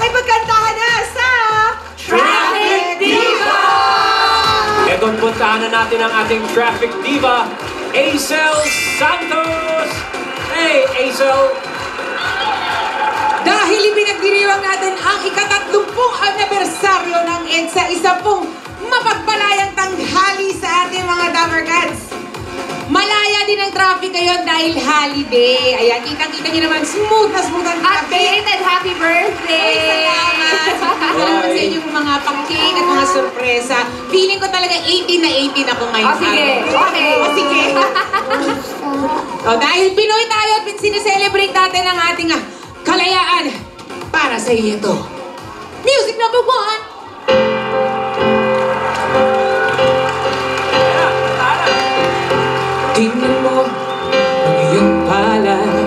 ay magkantahan na sa Traffic Diva! Ito, puntahan na natin ang ating Traffic Diva, Aisel Santos! Hey, Aisel! Dahil ipinagdiriwang natin ang ika-30 anibersaryo ng EDSA, isa pong mapagpalayang tanghali sa ating mga Damercats. Malaya din ang traffic ngayon dahil holiday. Ayan, kitang-kita nyo naman, smooth na smooth ang traffic. And happy birthday! Salamat sa inyong mga pang-cake at mga sorpresa. Feeling ko talaga 18 na 18 ako ngayon. Sige. Okay. Sige. Dahil Pinoy tayo at sineselebrate natin ang ating kalayaan. Para sa iyo ito. Music number 1. Tingnan mo ang iyong palad,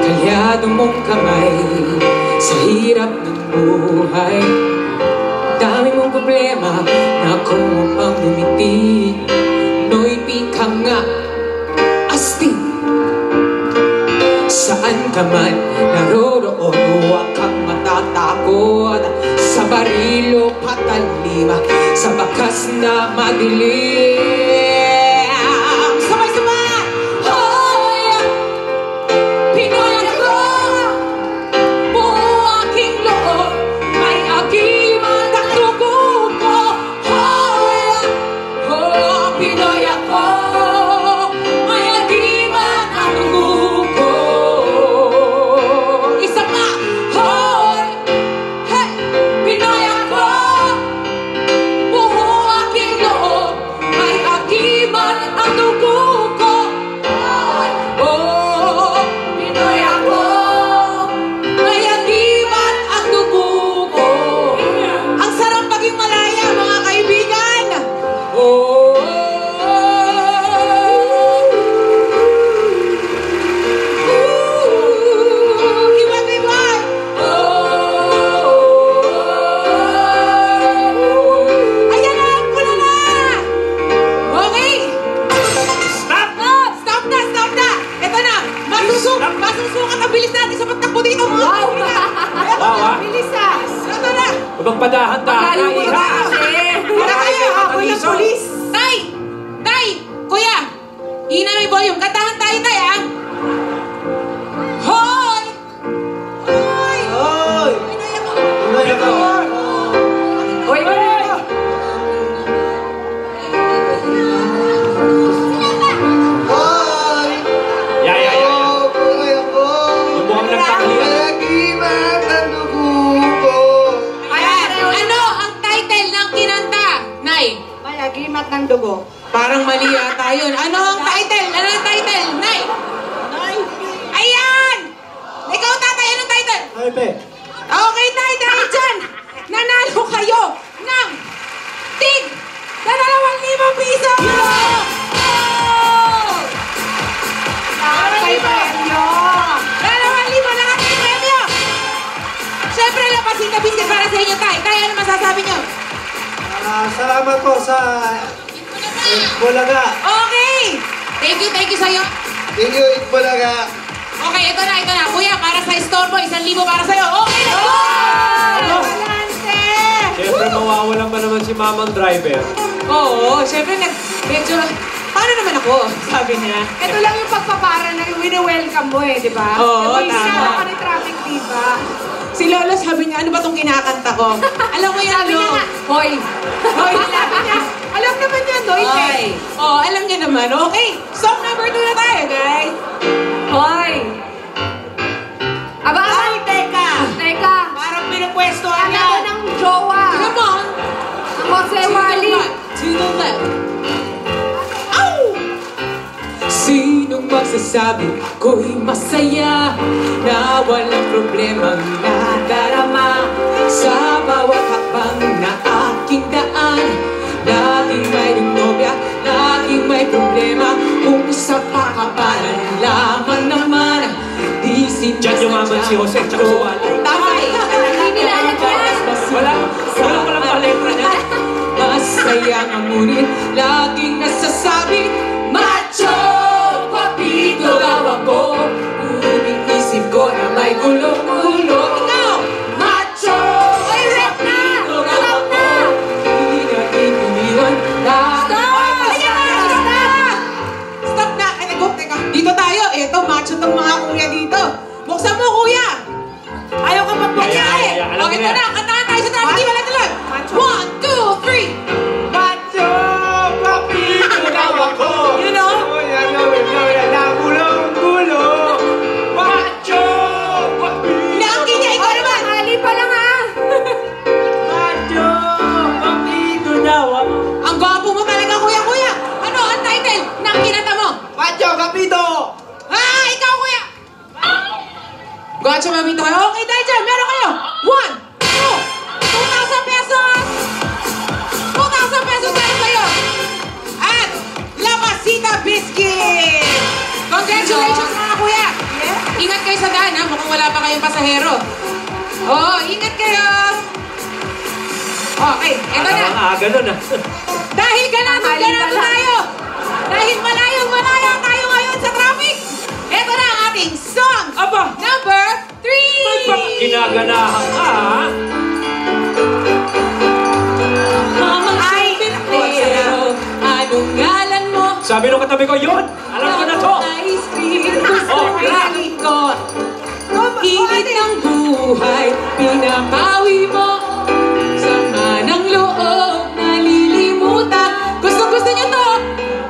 kalyado mong kamay sa hirap ng buhay. Dami mong problema na ako ang bumiti. Noy pika nga, astig. Saan ka man naroroon, huwag kang matatakot. Sa barilo patalima, sa bakas na madilim. Magpadahan-dahan na iha! Para kayo, habol ng polis! Tay! Tay! Kuya! Hina may volume. Kantahan tayo, tay, ah! Hoy! Hoy! Hoy! Pinoy ako! Pinoy ako! Hoy! Hoy! Hoy! Ya. Pinoy ako! Yung mukhang nagkakalian. Nagiman ang dugo ko! Ano ang title ng kinanta, Nay? Mayagimat ng dugo. Parang mali yata yun. Ano ang title? Ano ang title, Nay? Ayan! Ikaw, tatay, anong title? Ay, pe! Okay, Nay, dahil dyan, nanalo kayo ng tig na 2,000 piso! May premyo! 2,000 lahat ng premyo! Siyempre, Lapasita Biscuit para sa inyo, tay. Tay, ano masasabi nyo? Salamat po sa Bulaga. Okay! Thank you sa'yo. Thank you, Bulaga. Okay, ito na. Kuya, para sa istorbo, 1,000 para sa'yo. Okay, let's go! Balance! Siyempre, mawawalan pa naman si mamang driver. Oo, siyempre, medyo, paano naman ako? Sabi niya. Ito lang yung pagpapara na wini-welcome mo eh, di ba? Oo, Ito yung tama. isa ka ni Traffic Diva. Si Lolo sabi niya, ano ba itong kinakanta ko? Alam mo yan, Sabi niya nga, Hoy! Hoy! Sabi niya, alam naman niya, Noy. Hoy! Oh, alam niya naman. Okay, song number 2 na tayo, guys. Hoy! Aba, Ay, teka! teka. Parang pinupwestohan Alam niya. mo ng jowa. Come on! Ang Jose Wally. To the left. Ow! Sinong magsasabi ko'y masaya na walang problemang nadarama sa bawat hakbang na aking daan? Laging may nobya, laging may problema, kung sa pakapalan lamang naman. Diyan yumaman si Jose, tsaka si Wally. Tama eh. Hindi nilalagyan. Wala palang palembra niya. Masaya nga ngunit laging nasasabi, macho, papito daw ako. Ngunit isip ko na may gulo-gulo. Ikaw, macho. Buksan mo, kuya. Ayaw ka magbukya eh. Alam O, ko ito na. na. Kantahan tayo sa traffic. Di ba lang talon? 1, 2, 3. Macho, papito daw ako. You know? Nagulong-gulo. Macho, papito. Naangkin niya. Ikaw naman. Hali pa lang ah. Macho, papito daw ako. Ang gwapo mo talaga, kuya. Ano ang title ng kinanta mo? Macho, papito. Ah, ikaw, kuya. Gotcha, mamito kayo. Okay, dahil dyan, meron kayo. 1, 2,000 pesos. 2,000 pesos meron kayo. At Lapasita Biscuit. Congratulations, mga kuya. Ingat kayo sa daan, ha? Mukhang wala pa kayong pasahero. Oo, ingat kayo. Okay, eto na. Aga nun ah. Dahil ganado tayo. Dahil malayo tayo ngayon sa traffic. Ito na ang ating song Aba, number 3. ginaganahan ka ha? Mamang Silvintero, anong ngalan mo? Sabi nung katabi ko, yun! Alam ko na to! Ice cream, gusto Okay. rin ko. Init ng buhay, pinapawi mo. Sama ng loob, nalilimutan. Gusto niyo to?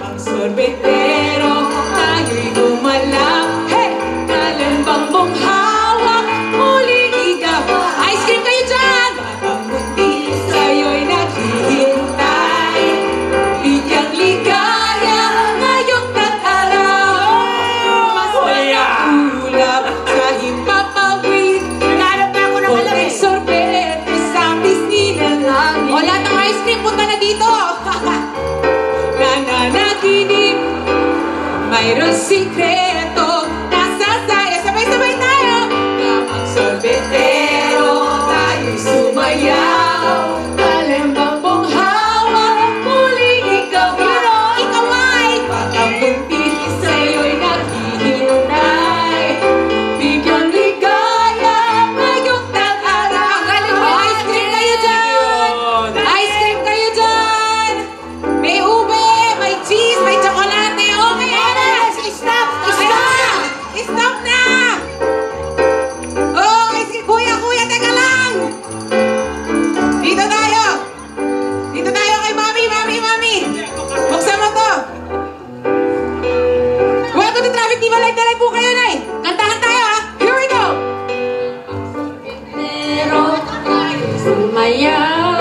Ang sorbetero, tayo'y gumalang. Hey! Kalembang mong hawak, muling ikaw. Ice cream kayo dyan! Batang buntis, sa'yo'y naghihintay. Bigyang ligaya, ngayong tag-araw. Masaya ulap sa himpapawid. Nanap na ako ng alam eh. Sorbete sa pisngi ng langit. O, lahat ng ice cream, punta na dito. Nananaginip, mayroon sikreto. Nasa saya, sabay-sabay tayo. Kapag sorbetero, tayo'y sumayaw. Kalembang mong hawak, muling ikaw ikaw ay batang buntis, sa'yo'y naghihintay. Bigyang ligaya, ngayong tag-araw. Ice cream kayo dyan! Ice cream kayo dyan! May ube, may cheese, may tsokolate. Okay, Anas! Stop! Stop na! Oh, ice cream. Kuya, teka lang! Dito tayo kay Mami. Buksan mo to. Welcome to Traffic Diva. Live na live po kayo, Nay. Kantahan tayo, ha? Here we go! Pero tayo'y sumayaw.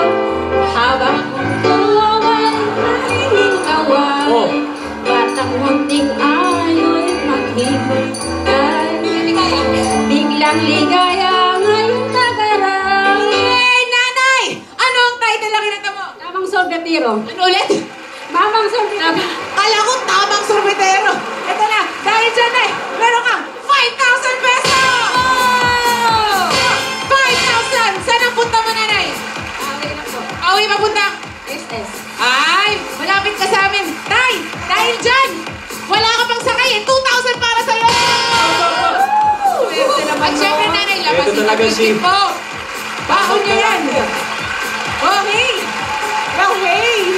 Habang tuwawang nahihingawan. Oh. Batang munting ayo'y maghihintay. Biglang ligaya ngayong nagaraw. Hey, Nanay! Ano ang title ng kinanta mo? Tamang sorbetero. Ano ulit? Mamang sorbetero. Kala ko tamang sorbetero. Ito na, dahil dyan, Nay, meron kang 5,000 pesos! Oh! 5,000! Saan ang punta mo, Nanay? Okay na po. Pauwi papunta? SS. Ay, malapit ka sa amin. Tay, dahil dyan, wala ka pang sakay eh. 2,000 para sa'yo! Swerte naman At syempre, mo. Nanay, Ito labasin talaga ang si- biscuit po. Baon niyo yan.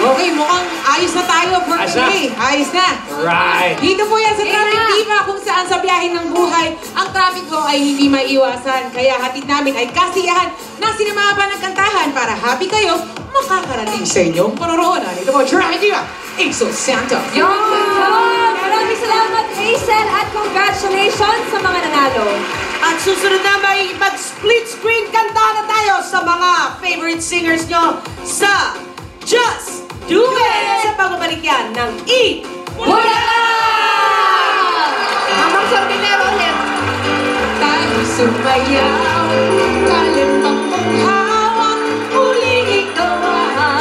Okay, mukhang ayos na tayo for Ayos na. today. Ayos na. Right! Dito po yan sa Ayun Traffic na. Diva kung saan sa biyahe ng buhay, ang traffic ko ay hindi maiwasan. Kaya hatid namin ay kasiyahan na sinamahan ng kantahan para happy kayo makakarating sa inyong panoroon. Ito po, Traffic Diva, Axel Santos. Maraming salamat, Hazel, at congratulations sa mga nanalo. At susunod na may mag-split screen kanta na tayo sa mga favorite singers nyo sa Just Do It! Sa pagbabalik yan ng Eat Bulacan! Mamang sorbetero ulit. Tayo sumayaw, kalembang mong hawak, muling ikaw ay,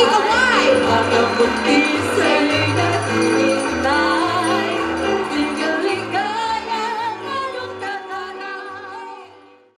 Batang buntis, sa'yo'y naghihintay.